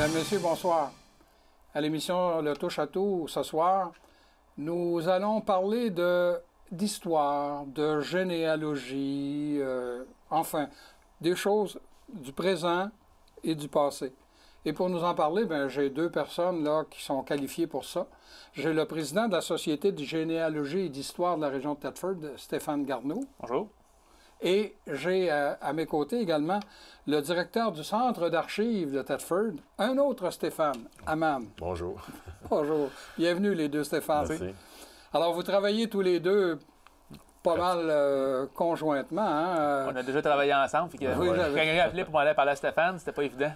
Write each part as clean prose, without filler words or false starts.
Mesdames, Messieurs, bonsoir. À l'émission Le Touche à tout, ce soir, nous allons parler d'histoire, de généalogie, enfin, des choses du présent et du passé. Et pour nous en parler, j'ai deux personnes là qui sont qualifiées pour ça. J'ai le président de la Société de généalogie et d'histoire de la région de Thetford, Stéphane Garneau. Bonjour. Et j'ai à mes côtés également le directeur du Centre d'archives de Thetford, un autre Stéphane, Hamann. Bonjour. Bonjour. Bienvenue les deux Stéphane. Merci. Alors, vous travaillez tous les deux pas mal conjointement. Hein? On a déjà travaillé ensemble. Oui, quand quelqu'un a appelé pour m'aller parler à Stéphane, c'était pas évident.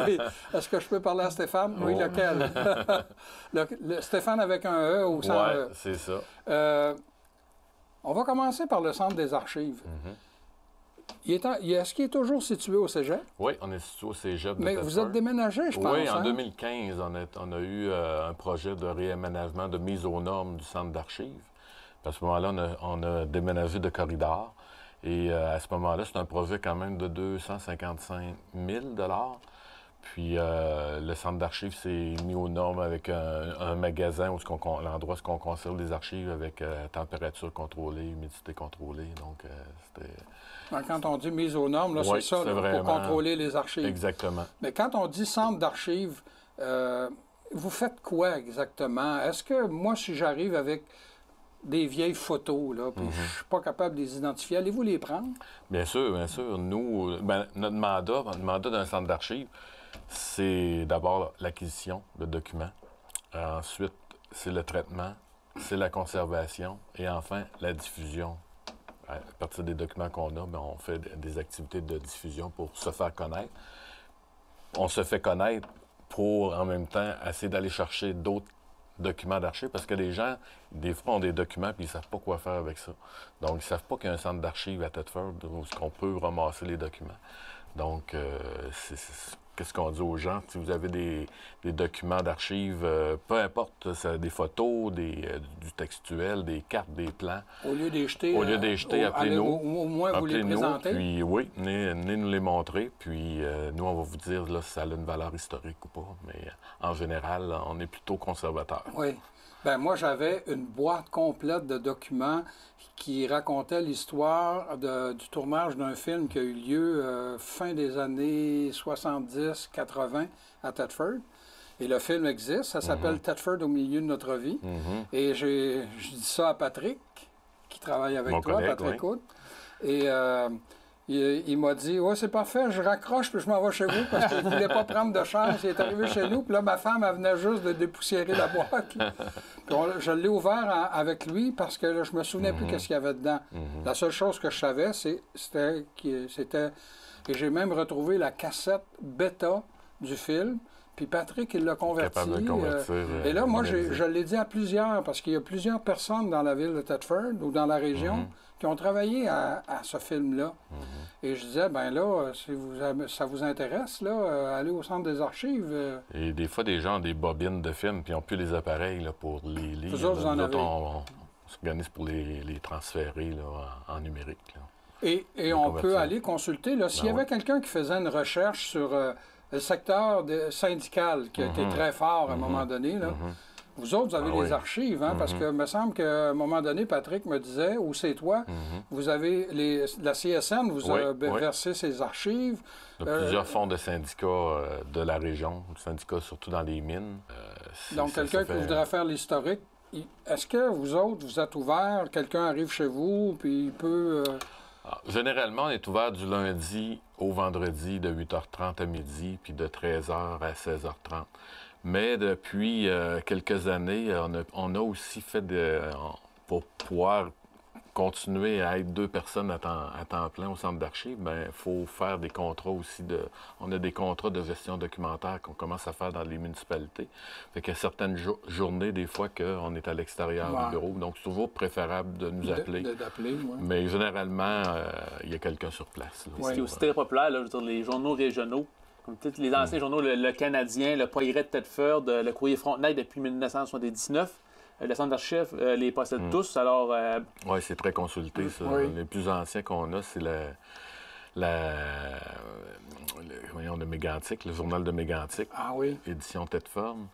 Oui. Est-ce que je peux parler à Stéphane? Oui, lequel? le Stéphane avec un E ou sans E? Oui, c'est ça. On va commencer par le Centre des archives. Est-ce qu'il est toujours situé au Cégep? Oui, on est situé au Cégep de Mais Thetford. vous êtes déménagé, je pense. Oui, en hein? 2015, on a eu un projet de réaménagement, de mise aux normes du centre d'archives. À ce moment-là, on a déménagé de corridor. Et à ce moment-là, c'est un projet quand même de 255 000 $. Puis le centre d'archives s'est mis aux normes avec un magasin, l'endroit où on conserve les archives avec température contrôlée, humidité contrôlée. Donc, c'était... Quand on dit mise aux normes, là, Oui, c'est ça, là, vraiment... pour contrôler les archives. Exactement. Mais quand on dit centre d'archives, vous faites quoi exactement? Est-ce que moi, si j'arrive avec des vieilles photos, là, puis je ne suis pas capable de les identifier, allez-vous les prendre? Bien sûr, bien sûr. Nous, notre mandat d'un centre d'archives, c'est d'abord l'acquisition de documents. Ensuite, c'est le traitement, c'est la conservation et enfin, la diffusion. À partir des documents qu'on a, on fait des activités de diffusion pour se faire connaître. On se fait connaître pour, en même temps, essayer d'aller chercher d'autres documents d'archives, parce que les gens, des fois, ont des documents puis ils ne savent pas quoi faire avec ça. Donc, ils ne savent pas qu'il y a un centre d'archives à Thetford où on peut ramasser les documents. Donc, qu'est-ce qu'on dit aux gens? Si vous avez des documents d'archives, peu importe, ça, des photos, du textuel, des cartes, des plans. Au lieu des jeter, appelez-nous. Au moins, vous les présentez. Puis oui, venez nous les montrer. Puis nous, on va vous dire là, si ça a une valeur historique ou pas. Mais en général, on est plutôt conservateur. Oui. Bien, moi, j'avais une boîte complète de documents qui racontait l'histoire du tournage d'un film qui a eu lieu fin des années 70-80 à Thetford. Et le film existe, ça s'appelle Thetford au milieu de notre vie. Et je dis ça à Patrick, qui travaille avec toi, collègue, Patrick oui. Hout. Et il m'a dit « Ouais, c'est parfait, je raccroche puis je m'en vais chez vous parce qu'il ne voulait pas prendre de chance. Il est arrivé chez nous, puis là, ma femme, elle venait juste de dépoussiérer la boîte. Puis je l'ai ouvert avec lui parce que là, je me souvenais plus qu'est-ce qu'il y avait dedans. La seule chose que je savais, c'était... Et j'ai même retrouvé la cassette bêta du film. Puis Patrick, il l'a converti. Capable de convertir, et là, moi, je l'ai dit à plusieurs, parce qu'il y a plusieurs personnes dans la ville de Thetford ou dans la région qui ont travaillé à ce film-là. Et je disais, ben là, si ça vous intéresse, là, allez au centre des archives. Et des fois, des gens ont des bobines de films, puis ils n'ont plus les appareils là, pour les lire. Vous autres, vous en avez. On s'organise pour les transférer là, en numérique. Là. Et on peut aller consulter. S'il y avait quelqu'un qui faisait une recherche sur... le secteur syndical qui a été très fort à un moment donné, là. Vous autres, vous avez les archives, hein, parce que il me semble qu'à un moment donné, Patrick me disait, ou c'est toi, vous avez la CSN vous a versé ses archives. Il y a plusieurs fonds de syndicats de la région, syndicats surtout dans les mines. Donc, quelqu'un qui voudrait faire l'historique, est-ce que vous autres, vous êtes ouverts, quelqu'un arrive chez vous, puis il peut... Généralement, on est ouvert du lundi au vendredi de 8h30 à midi, puis de 13h à 16h30. Mais depuis quelques années, on a aussi fait pour pouvoir continuer à être 2 personnes à temps plein au centre d'archives, bien, il faut faire des contrats aussi on a des contrats de gestion documentaire qu'on commence à faire dans les municipalités. Fait qu'il y a certaines journées, des fois, qu'on est à l'extérieur du bureau. Donc, c'est toujours préférable de nous appeler. D'appeler, oui. Mais généralement, il y a quelqu'un sur place. Là, Ce qui est aussi très populaire, là, je veux dire, les journaux régionaux, comme tous les anciens journaux, le Canadien, le Progrès de Thetford, le Courrier Frontenac depuis 1979. Le centre d'archives les possède tous, alors... Oui, c'est très consulté, ça. Les plus anciens qu'on a, c'est le Mégantic, le journal de Mégantic, Ah oui. édition Tête-Forme,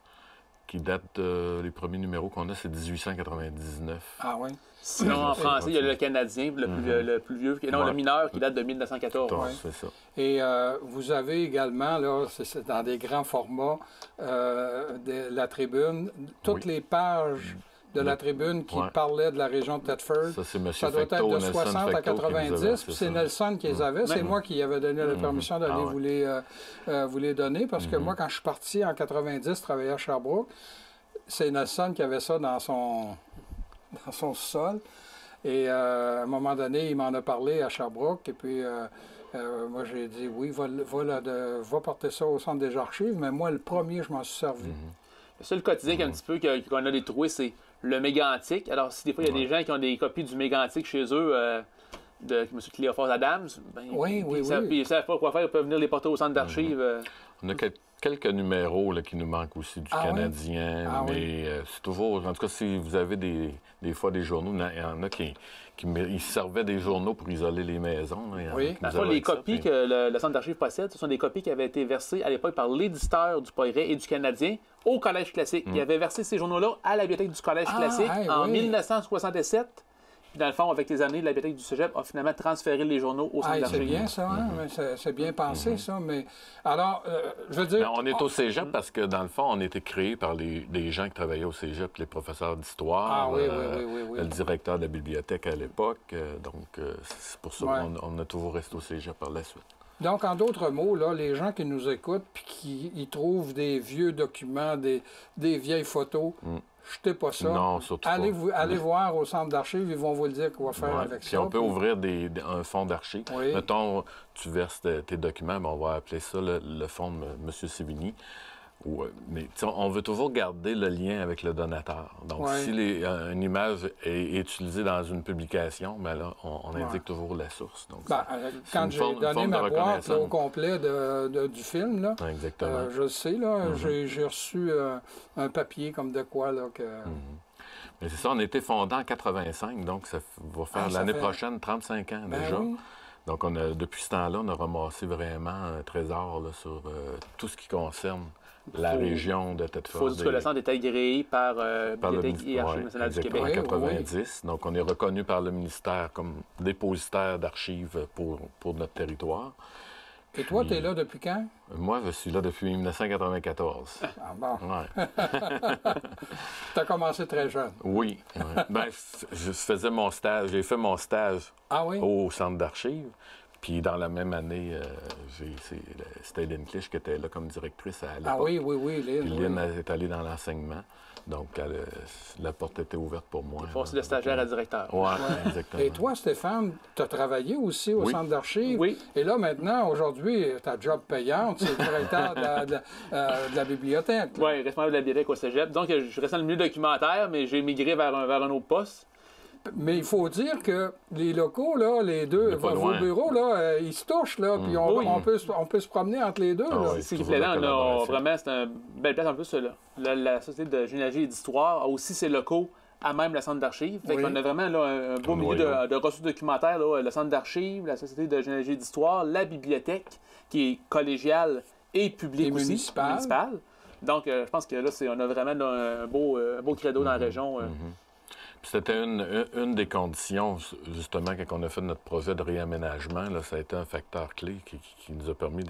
qui date, les premiers numéros qu'on a, c'est 1899. Ah oui. Sinon, en français, il y a le Canadien, le plus vieux, non, le mineur, qui date de 1914. Ouais. C'est ça. Et vous avez également, là, c'est dans des grands formats, de la Tribune, toutes les pages de la Tribune qui parlaient de la région de Thetford. Ça, c'est M. Ça doit être de 60 à 90, puis c'est Nelson qui les avait. C'est moi qui avais donné la permission d'aller vous les donner, parce que moi, quand je suis parti en 90 travailler à Sherbrooke, c'est Nelson qui avait ça dans son sol. Et à un moment donné, il m'en a parlé à Sherbrooke, et puis moi, j'ai dit, oui, va porter ça au Centre des archives, mais moi, le premier, je m'en suis servi. Le seul quotidien qu'un petit peu qu'on a détruit, c'est le Mégantic. Alors, si des fois, il y a des gens qui ont des copies du Mégantic chez eux, de M. Cléophas Adams, ben, ils savent pas quoi faire, ils peuvent venir les porter au centre d'archives. On a quelques numéros là, qui nous manquent aussi du Canadien, mais c'est toujours... En tout cas, si vous avez des fois des journaux, il y en a qui ils servaient des journaux pour isoler les maisons. Là, dans le fond, les copies que le centre d'archives possède, ce sont des copies qui avaient été versées à l'époque par l'éditeur du Poiret et du Canadien au Collège classique. Il avait versé ces journaux-là à la bibliothèque du Collège classique en 1967. Puis, dans le fond, avec les années, la bibliothèque du Cégep a finalement transféré les journaux au centre d'archives. C'est bien ça, hein? C'est bien pensé, ça. Mais alors, je veux dire... Mais on est au Cégep parce que, dans le fond, on a été créé par des gens qui travaillaient au Cégep, les professeurs d'histoire, le directeur de la bibliothèque à l'époque. Donc, c'est pour ça qu'on a toujours resté au Cégep par la suite. Donc, en d'autres mots, là, les gens qui nous écoutent puis qui y trouvent des vieux documents, des vieilles photos... Jetez pas ça. Non, surtout allez voir au centre d'archives, ils vont vous le dire quoi faire avec ça. Puis on peut ouvrir un fonds d'archives. Mettons, tu verses tes documents, on va appeler ça le fonds de M. Sévigny. Mais on veut toujours garder le lien avec le donateur. Donc, si une image est utilisée dans une publication, ben là, on indique toujours la source. Donc, quand j'ai donné ma boîte au complet du film, là, je le sais, là, j'ai reçu un papier comme de quoi. Là, que... Mais c'est ça, on a été fondé en 85, donc ça va faire l'année prochaine 35 ans déjà. Oui. Donc, depuis ce temps-là, on a ramassé vraiment un trésor là, sur tout ce qui concerne la région de Thetford. Il faut dire que le centre est agréé par Bibliothèque et Archives nationales du Québec. En 90. Donc, on est reconnu par le ministère comme dépositaire d'archives pour notre territoire. Et toi, tu es là depuis quand? Moi, je suis là depuis 1994. Ah bon? Tu as commencé très jeune. Oui. Ben, je faisais mon stage. J'ai fait mon stage au centre d'archives. Puis dans la même année, c'était Lynn Clich qui était là comme directrice à l'époque. Ah oui, Lynn. Puis Lynn est allée dans l'enseignement. Donc, la porte était ouverte pour moi. Il faut de stagiaire à directeur. Oui, exactement. Et toi, Stéphane, tu as travaillé aussi au centre d'archives. Oui. Et là, maintenant, aujourd'hui, ta job payante, c'est directeur de la bibliothèque. Oui, responsable de la bibliothèque au Cégep. Donc, je suis resté dans le milieu documentaire, mais j'ai migré vers un autre poste. Mais il faut dire que les locaux, là, les deux, vos bureaux, là, ils se touchent, là, puis on peut se promener entre les deux. Là. C'est qui plaidant, vraiment, c'est une belle place. En plus, la Société de généalogie et d'histoire a aussi ses locaux à même le centre d'archives. Fait qu'on a vraiment là, un beau milieu de ressources documentaires, là, le centre d'archives, la Société de généalogie et d'histoire, la bibliothèque, qui est collégiale et publique aussi, municipale. Donc, je pense que là, on a vraiment là, un beau credo dans la région. C'était une des conditions, justement, quand on a fait notre projet de réaménagement, là, ça a été un facteur clé qui nous a permis,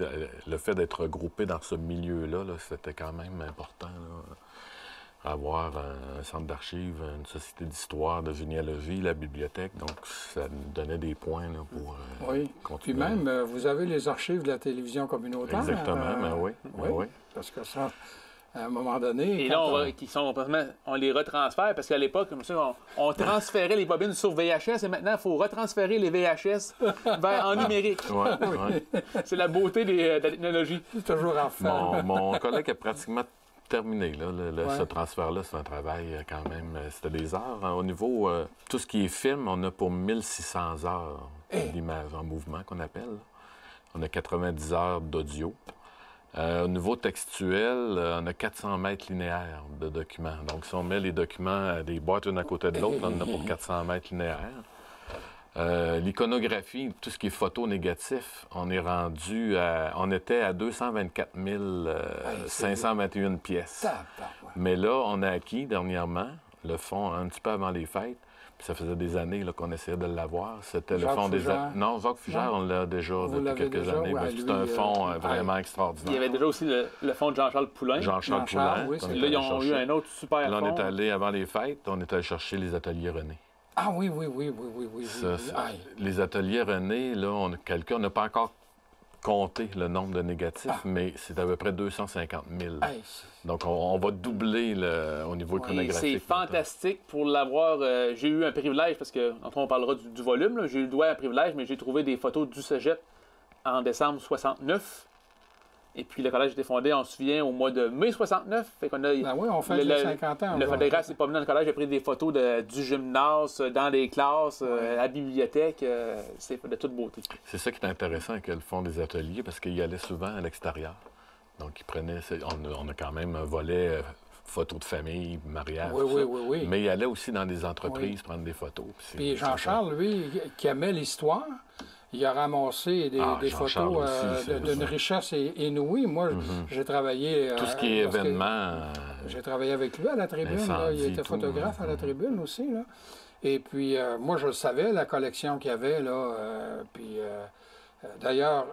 le fait d'être regroupés dans ce milieu-là, c'était quand même important. Là, avoir un centre d'archives, une société d'histoire, de généalogie, la bibliothèque, donc ça nous donnait des points là, pour continuer. Puis même, vous avez les archives de la télévision communautaire. Exactement, oui. Parce que ça... À un moment donné... Et là, on les retransfère, parce qu'à l'époque, comme ça, on transférait les bobines sur VHS, et maintenant, il faut retransférer les VHS en numérique. C'est la beauté de la technologie. C'est toujours en fait. Mon collègue a pratiquement terminé. Là, ce transfert-là, c'est un travail quand même... C'était des heures. Au niveau... tout ce qui est film, on a pour 1600 heures d'image en mouvement, qu'on appelle. On a 90 heures d'audio. Au niveau textuel, on a 400 mètres linéaires de documents. Donc, si on met les documents des boîtes une à côté de l'autre, on en a pour 400 mètres linéaires. L'iconographie, tout ce qui est photo négatif, on est rendu à... On était à 224 521 pièces. Mais là, on a acquis dernièrement le fonds un petit peu avant les fêtes. Puis ça faisait des années qu'on essayait de l'avoir. C'était le fonds des... Non, Jacques Fugère, on l'a déjà depuis quelques années. Ouais, c'est un fonds vraiment extraordinaire. Il y avait déjà aussi le fonds de Jean-Charles Poulain. Jean-Charles Poulain. Oui, là, ils ont eu un autre super fonds. Là, on est allé avant les fêtes, on est allé chercher les ateliers René. Ah oui. Les ateliers René, là, on n'a pas encore compté le nombre de négatifs, mais c'est à peu près 250 000. Donc, on va doubler au niveau iconographique. C'est fantastique pour l'avoir. J'ai eu un privilège, parce que, enfin, on parlera du volume. Là. J'ai eu le droit à un privilège, mais j'ai trouvé des photos du cégep en décembre 69. Et puis, le collège a été fondé, on se souvient, au mois de mai 69. Fait qu'on a, on fait les 50 ans. Le photographe s'est promené dans le collège, a pris des photos du gymnase, dans les classes, à la bibliothèque. C'est de toute beauté. C'est ça qui est intéressant avec le fond des ateliers, parce qu'il y allait souvent à l'extérieur. Donc, il prenait... On a quand même un volet photos de famille, mariage, oui. Mais il allait aussi dans des entreprises prendre des photos. Puis Jean-Charles, lui, qui aimait l'histoire... Il a ramassé des photos d'une richesse inouïe. Moi, j'ai travaillé... Tout ce qui est événement... J'ai travaillé avec lui à la Tribune. Là. Il était photographe à la Tribune aussi. Là. Et puis, moi, je savais, la collection qu'il y avait. Là, d'ailleurs,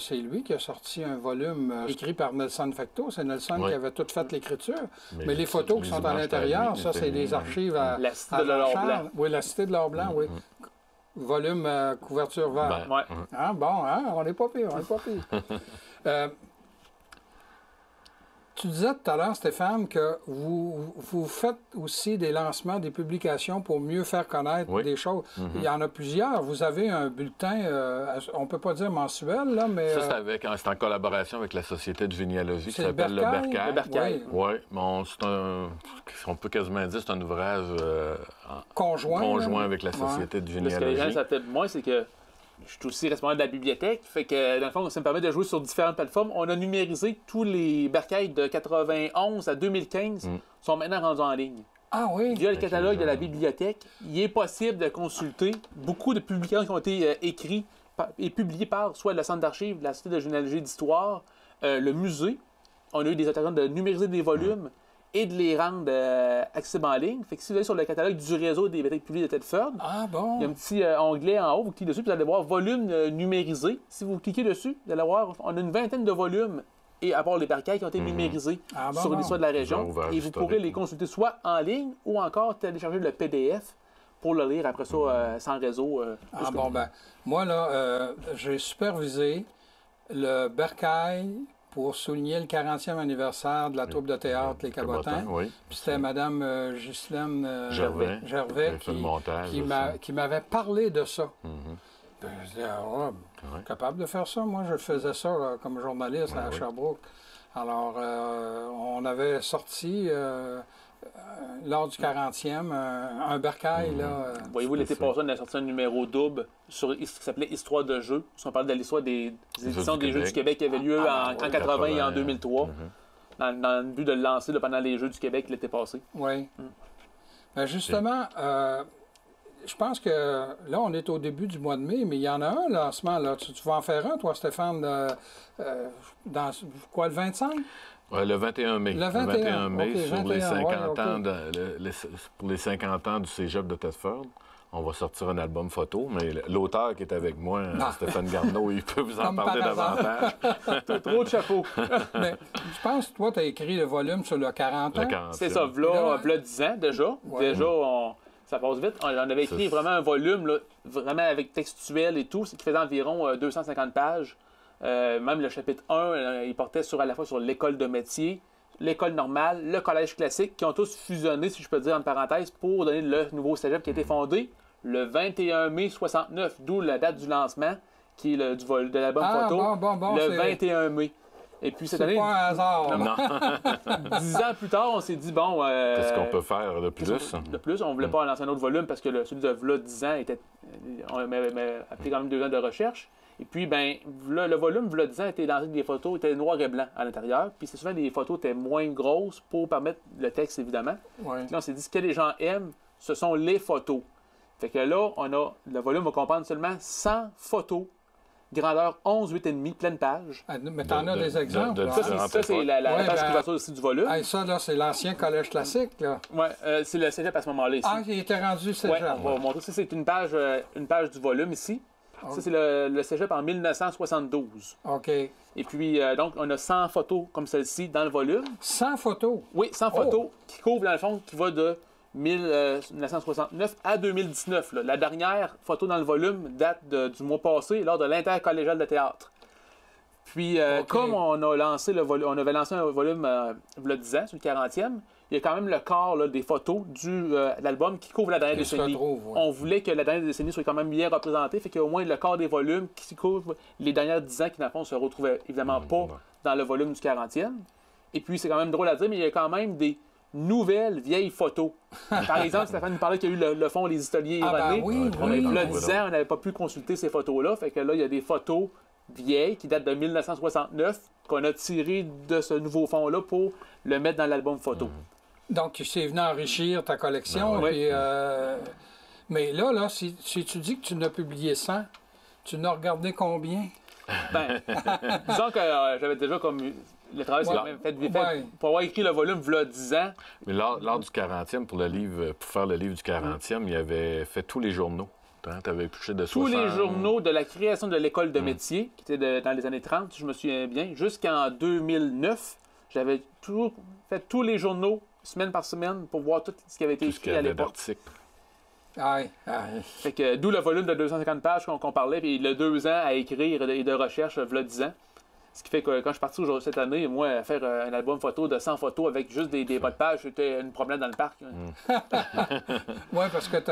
c'est lui qui a sorti un volume écrit par Nelson Fecteau. C'est Nelson qui avait tout fait l'écriture. Mais les photos qui sont à l'intérieur, ça, c'est des archives à La Cité de l'Or Blanc. Oui, la Cité de l'Or Blanc, oui. Volume couverture vert. On n'est pas pire, tu disais tout à l'heure, Stéphane, que vous faites aussi des lancements, des publications pour mieux faire connaître des choses. Il y en a plusieurs. Vous avez un bulletin, on ne peut pas dire mensuel, là, mais... Ça, c'est en collaboration avec la Société de généalogie qui s'appelle le Bercail. Le Bercail. Oui, bon, on peut quasiment dire que c'est un ouvrage conjoint avec la Société de généalogie. Ce que les gens savent peut-être moins, c'est que je suis aussi responsable de la bibliothèque. Fait que, dans le fond, ça me permet de jouer sur différentes plateformes. On a numérisé tous les bercails de 91 à 2015 sont maintenant rendus en ligne. Ah oui? Via le catalogue de la bibliothèque, il est possible de consulter beaucoup de publications qui ont été écrites et publiées par soit le Centre d'archives, la Société de généalogie et d'histoire, le musée. On a eu des occasions de numériser des volumes et de les rendre accessibles en ligne. Fait que si vous allez sur le catalogue du réseau des bibliothèques publiques de Thetford, il y a un petit onglet en haut, vous cliquez dessus, puis vous allez voir volume numérisé. Si vous cliquez dessus, vous allez voir, on a une vingtaine de volumes, et à part les bercails qui ont été numérisés sur l'histoire de la région. Et vous pourrez les consulter soit en ligne ou encore télécharger le PDF pour le lire après ça sans réseau. Moi, là, j'ai supervisé le bercail pour souligner le 40e anniversaire de la troupe de théâtre Les Cabotins. Puis c'était Mme Ghislaine Gervais qui m'avait parlé de ça. Je disais, capable de faire ça? Moi, je faisais ça comme journaliste à Sherbrooke. Alors, on avait sorti, lors du 40e, un bercail. Voyez-vous, l'été passé, on a sorti un numéro double sur ce qui s'appelait Histoire de jeu. On parlait de l'histoire des éditions des Jeux du Québec qui avaient lieu en 80 et en 2003, dans le but de le lancer pendant les Jeux du Québec l'été passé. Oui. Ben justement, je pense que là, on est au début du mois de mai, mais il y en a un lancement. Là. Tu vas en faire un, toi, Stéphane, dans quoi, le 25? Le 21 mai. Le 21 mai, sur les 50 ans pour les 50 ans du Cégep de Thetford. On va sortir un album photo, mais l'auteur qui est avec moi, Stéphane Garneau, il peut vous en parler davantage. T'as trop de chapeaux. Mais je pense que toi, tu as écrit le volume sur le 40 ans. C'est ça, v'là 10 ans déjà. Déjà, ça passe vite. On avait écrit vraiment un volume, là, vraiment avec textuel et tout, qui faisait environ 250 pages. Même le chapitre 1, il portait à la fois sur l'école de métier, l'école normale, le collège classique, qui ont tous fusionné, si je peux dire, en parenthèse, pour donner le nouveau cégep qui a été fondé le 21 mai 69, d'où la date du lancement, qui est de l'album photo, le 21 mai. Et puis cette année, c'est pas un hasard. Non. 10 ans plus tard, on s'est dit, bon... Qu'est-ce qu'on peut faire de plus? De plus, on ne voulait pas lancer un autre volume parce que celui de v'là 10 ans on m'avait appelé quand même 2 ans de recherche. Et puis, le volume, v'là 10 ans, était lancé avec des photos, était noir et blanc à l'intérieur. Puis c'est souvent des photos étaient moins grosses pour permettre le texte, évidemment. Puis là, on s'est dit, ce que les gens aiment, ce sont les photos. Fait que là, le volume va comprendre seulement 100 photos, grandeur 11, 8,5, pleine page. Mais t'en as des exemples? Ça, c'est la page couverture aussi du volume. Ça, là, c'est l'ancien collège classique, là. Oui, c'est le cégep à ce moment-là ici. Ah, il était rendu cégep. Oui, on va montrer. Ça, c'est une page du volume ici. Ça, c'est le cégep en 1972. OK. Et puis, donc, on a 100 photos comme celle-ci dans le volume. 100 photos? Oui, 100 photos qui couvrent, dans le fond, qui va de 1969 à 2019. Là. La dernière photo dans le volume date du mois passé, lors de l'intercollégial de théâtre. Puis, comme on avait lancé un volume il y a 10 ans, sur le 40e, il y a quand même le corps là, des photos de l'album qui couvre la dernière décennie. On voulait que la dernière décennie soit quand même bien représentée, fait qu'il y a au moins le corps des volumes qui couvrent les dernières 10 ans qui, dans le fond, ne se retrouvaient évidemment pas dans le volume du 40e. Et puis, c'est quand même drôle à dire, mais il y a quand même des nouvelles vieilles photos. Par exemple, Stéphane nous parlait qu'il y a eu le fond Les Historiers Erronés. Là, 10 ans, on n'avait pas pu consulter ces photos-là. Fait que là, il y a des photos vieilles qui datent de 1969 qu'on a tirées de ce nouveau fond-là pour le mettre dans l'album photo. Donc, c'est venu enrichir ta collection. Puis, mais là, si tu dis que tu n'as publié 100, tu n'as regardé combien? Disons que j'avais déjà comme... Le travail, c'est quand même fait pour avoir écrit le volume, voilà 10 ans. Mais lors du 40e, pour faire le livre du 40e, il avait fait tous les journaux. Tu avais touché de 60... Tous les journaux de la création de l'école de métier, qui était dans les années 30, si je me souviens bien, jusqu'en 2009, j'avais fait tous les journaux, semaine par semaine, pour voir tout ce qui avait été écrit à l'époque. Fait que d'où le volume de 250 pages qu'on parlait, puis le 2 ans à écrire et de recherche, voilà 10 ans. Ce qui fait que quand je suis parti cette année, moi, faire un album photo de 100 photos avec juste des bas de page, c'était une promenade dans le parc. Oui, parce que tu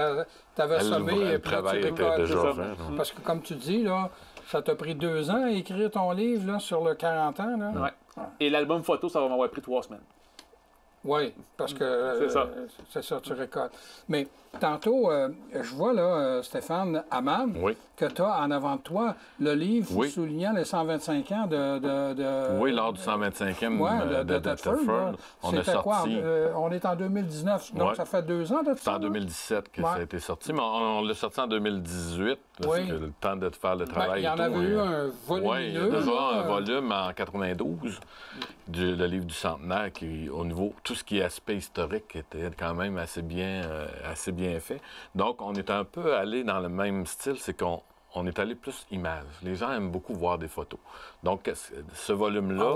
avais sommé. Le travail était déjà fait. Parce que, comme tu dis, là, ça t'a pris 2 ans à écrire ton livre là, sur le 40 ans. Là. Ouais. Et l'album photo, ça va m'avoir pris 3 semaines. Oui, parce que c'est ça, tu récoltes. Mais tantôt, je vois, là, Stéphane Hamad, que tu as en avant de toi le livre soulignant les 125 ans de oui, lors du 125e de Thetford. On a sorti... quoi? On est en 2019, donc ça fait 2 ans de ça? C'est en 2017 que ça a été sorti, mais on l'a sorti en 2018, parce que le temps de faire le travail. Il y en avait eu un volumineux. Oui, il y a déjà un volume en 92, le livre du centenaire, qui, au niveau... Tout ce qui est aspect historique était quand même assez bien fait. Donc, on est un peu allé dans le même style, c'est qu'on est allé plus image. Les gens aiment beaucoup voir des photos. Donc, ce volume-là,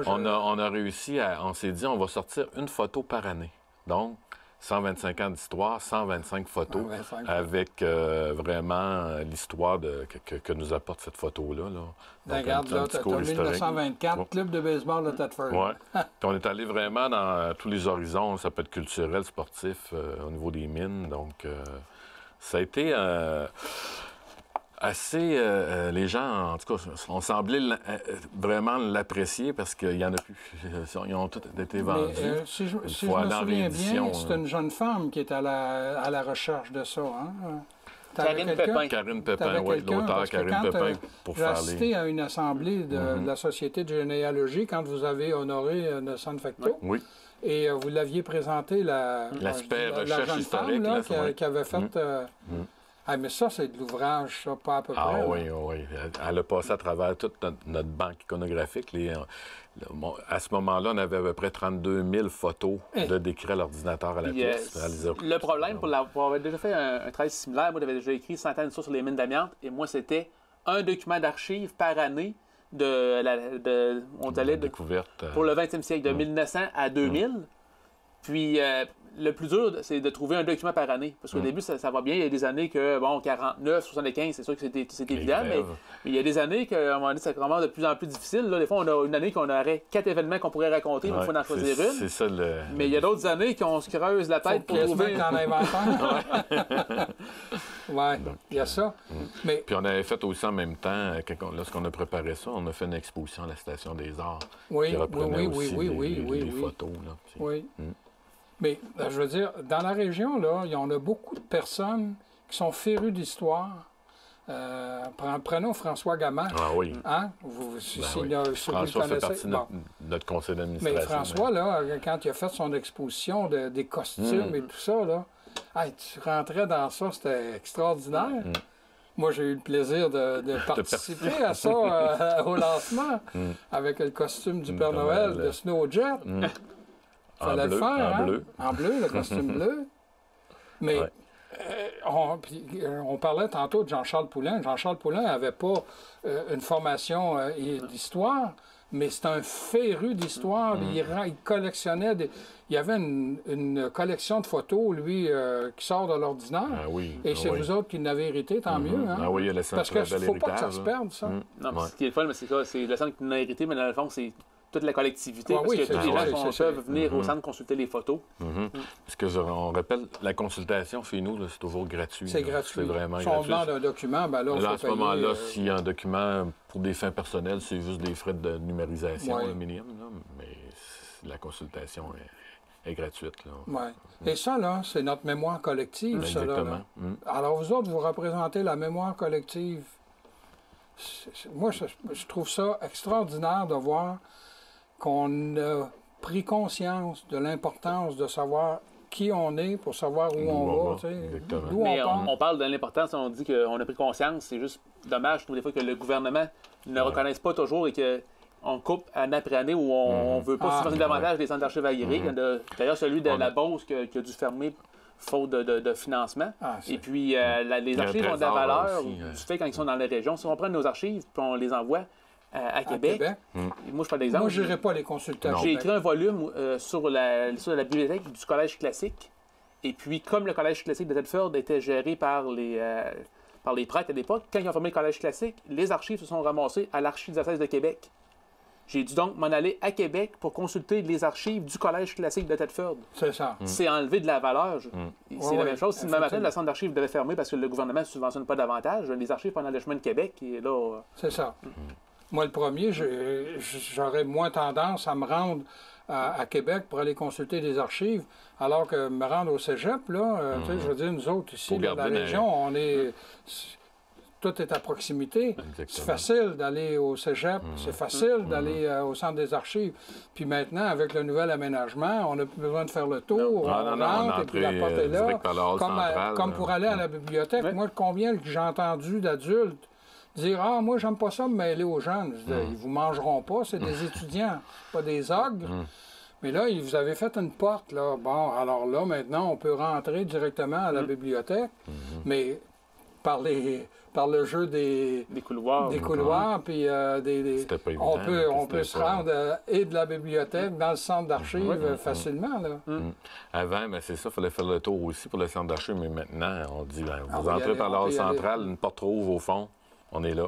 on a réussi on s'est dit, on va sortir une photo par année. Donc, 125 ans d'histoire, 125 photos, avec vraiment l'histoire que nous apporte cette photo-là. Regarde, là, tu as 1924, Club de baseball de Thetford. Oui. On est allé vraiment dans tous les horizons. Ça peut être culturel, sportif, au niveau des mines. Donc, ça a été assez... les gens, en tout cas, on semblait vraiment l'apprécier parce qu'il n'y en a plus. Ils ont tous été vendus. Mais, si je me souviens bien, c'est une jeune femme qui est à la recherche de ça. Hein? Karine Pépin, oui, l'auteur Karine Pépin, pour faire les... J'ai assisté à une assemblée de la Société de généalogie quand vous avez honoré Nelson Facto. Oui. Et vous l'aviez présenté, l'aspect la recherche jeune historique, femme qui avait fait... mais ça, c'est de l'ouvrage, ça, pas à peu près. Ah oui, oui. Elle a passé à travers toute notre banque iconographique. À ce moment-là, on avait à peu près 32 000 photos de décrits à l'ordinateur à la pièce. Le problème, pour avoir déjà fait un travail similaire, moi, j'avais déjà écrit centaines de choses sur les mines d'amiante, et moi, c'était un document d'archives par année découverte pour le 20e siècle, de 1900 à 2000. Puis... le plus dur, c'est de trouver un document par année. Parce qu'au début, ça va bien. Il y a des années que, 49, 75, c'est sûr que c'est évident. Mais il y a des années qu'à un moment donné, ça commence de plus en plus difficile. Là, des fois, on a une année qu'on aurait 4 événements qu'on pourrait raconter, mais il faut en choisir une. C'est ça mais il y a d'autres années qu'on se creuse la tête pour trouver... Oui, il y a ça. Mais... Puis on avait fait aussi en même temps, lorsqu'on a préparé ça, on a fait une exposition à la Station des Arts. Oui, qui reprenait aussi des photos. Là, oui. Mais, je veux dire, dans la région, là, il y en a beaucoup de personnes qui sont férues d'histoire. Prenons François Gamache. Ah oui. Hein? François fait partie de notre conseil d'administration. Mais François, là, quand il a fait son exposition des costumes et tout ça, là, Hey, tu rentrais dans ça, c'était extraordinaire. Moi, j'ai eu le plaisir de participer à ça au lancement, avec le costume du Père Noël de Snowjet. Fallait le faire, en bleu. En bleu, le costume bleu. Mais on parlait tantôt de Jean-Charles Poulain. Jean-Charles Poulain n'avait pas une formation d'histoire, mais c'est un féru d'histoire. Il collectionnait il y avait une collection de photos, lui, qui sort de l'ordinaire. Ah oui. Et c'est vous autres qui l'avez hérité, tant mieux. Hein? Ah oui, il a laissé parce qu'il ne faut pas que ça se perde, ça. Non, mais ce qui est le fun, c'est ça, c'est le centre qui l'a hérité, mais dans le fond, c'est toute la collectivité, parce que tous les gens peuvent venir au centre consulter les photos. Parce qu'on rappelle, la consultation chez nous, c'est toujours gratuit. C'est gratuit. C'est vraiment si gratuit. Si on demande un document, ben là, à ce moment-là, s'il y a un document pour des fins personnelles, c'est juste des frais de numérisation, le minimum. Là, mais la consultation est gratuite. Oui. Et ça, là, c'est notre mémoire collective, ça, là. Alors, vous autres, vous représentez la mémoire collective. Moi, je trouve ça extraordinaire de voir qu'on a pris conscience de l'importance de savoir qui on est pour savoir où on va. Mais on parle de l'importance, on dit qu'on a pris conscience. C'est juste dommage, je trouve, des fois, que le gouvernement ne reconnaisse pas toujours et qu'on coupe année après année où on ne veut pas subventionner davantage des centres d'archives aguerris. D'ailleurs, celui de la Beauce qui a dû fermer faute de financement. Et puis, les archives ont de la valeur aussi, du fait quand ils sont dans les régions. Si on prend nos archives et on les envoie à Québec. Moi, je prends l'exemple. Moi, je n'irai pas les consulter. J'ai écrit un volume sur la bibliothèque du Collège classique. Et puis, comme le Collège classique de Thetford était géré par les prêtres à l'époque, quand ils ont formé le Collège classique, les archives se sont ramassées à l'Archidiocèse de Québec. J'ai dû donc m'en aller à Québec pour consulter les archives du Collège classique de Thetford. C'est ça. C'est enlever de la valeur. C'est la même chose. Si demain matin, le centre d'archives devait fermer parce que le gouvernement ne subventionne pas davantage, les archives pendant le chemin de Québec, et là... C'est ça. Moi, le premier, j'aurais moins tendance à me rendre à Québec pour aller consulter des archives, alors que me rendre au cégep, là, je veux dire, nous autres, ici, dans la région, on est... Tout est à proximité. C'est facile d'aller au cégep, c'est facile d'aller au centre des archives. Puis maintenant, avec le nouvel aménagement, on n'a plus besoin de faire le tour, on rentre et puis la porte est là. Comme pour aller à la bibliothèque. Moi, combien j'ai entendu d'adultes dire « Ah, moi, j'aime pas ça me mêler aux jeunes. » Ils vous mangeront pas, c'est des étudiants, pas des ogres. Mais là, vous avez fait une porte, là. Bon, alors là, maintenant, on peut rentrer directement à la bibliothèque, mais par le jeu des couloirs, puis on peut se rendre et de la bibliothèque dans le centre d'archives facilement. Là. Avant, c'est ça, il fallait faire le tour aussi pour le centre d'archives, mais maintenant, on dit, vous entrez par la hall centrale, une porte rouge au fond, on est là.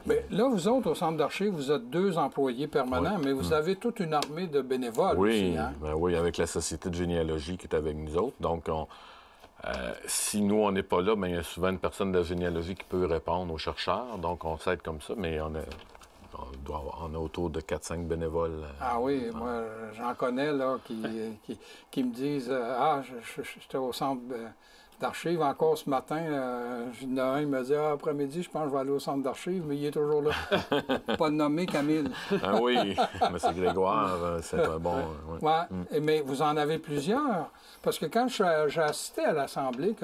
Mais là, vous autres, au centre d'archives, vous êtes 2 employés permanents, mais vous avez toute une armée de bénévoles aussi. Hein? Oui, avec la Société de généalogie qui est avec nous autres. Donc, si nous, on n'est pas là, il y a souvent une personne de généalogie qui peut répondre aux chercheurs. Donc, on s'aide comme ça, mais on a autour de 4-5 bénévoles. Oui, moi, j'en connais là, qui me disent j'étais au centre d'archives encore ce matin. Il me dit après-midi, je pense que je vais aller au centre d'archives, mais il est toujours là. Pas nommé Camille. Oui, M. Grégoire, c'est un bon. Mais vous en avez plusieurs. Parce que quand j'ai assisté à l'Assemblée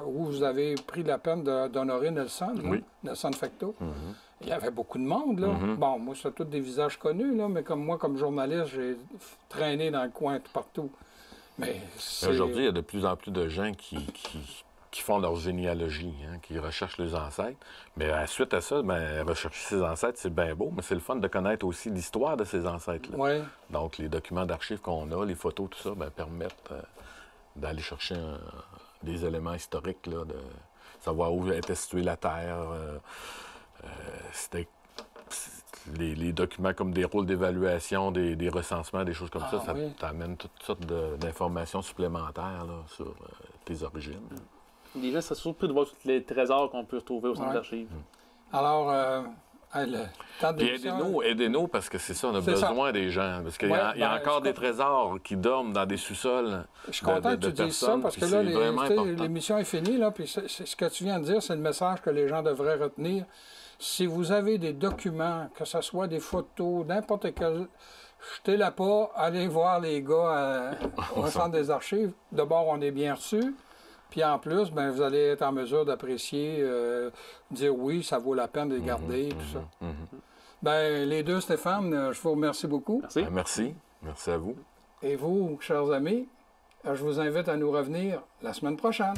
où vous avez pris la peine d'honorer Nelson, Nelson Fecteau, il y avait beaucoup de monde. Là. Bon, moi, c'est tous des visages connus, là, mais comme journaliste, j'ai traîné dans le coin tout partout. Mais aujourd'hui, il y a de plus en plus de gens qui font leur généalogie, qui recherchent les ancêtres. Mais suite à ça, rechercher ses ancêtres, c'est bien beau, mais c'est le fun de connaître aussi l'histoire de ces ancêtres-là. Oui. Donc, les documents d'archives qu'on a, les photos, tout ça, permettent d'aller chercher des éléments historiques, là, de savoir où était située la Terre. Les documents comme des rôles d'évaluation, des recensements, des choses comme ça t'amène toutes sortes d'informations supplémentaires là, sur tes origines. Les gens seraient surpris de voir tous les trésors qu'on peut retrouver au centre d'archives. Alors, aidez-nous parce que c'est ça, on a besoin des gens. Parce qu'il y a encore des trésors qui dorment dans des sous-sols. Je suis content que tu dises ça parce que là, l'émission est finie, là, puis ce que tu viens de dire, c'est le message que les gens devraient retenir. Si vous avez des documents, que ce soit des photos, n'importe quel, jetez-la pas, allez voir les gars au centre des archives. D'abord, on est bien reçus. Puis en plus, ben, vous allez être en mesure d'apprécier, dire oui, ça vaut la peine de les garder, tout ça. Ben, les deux, Stéphane, je vous remercie beaucoup. Merci. Merci. Merci à vous. Et vous, chers amis, je vous invite à nous revenir la semaine prochaine.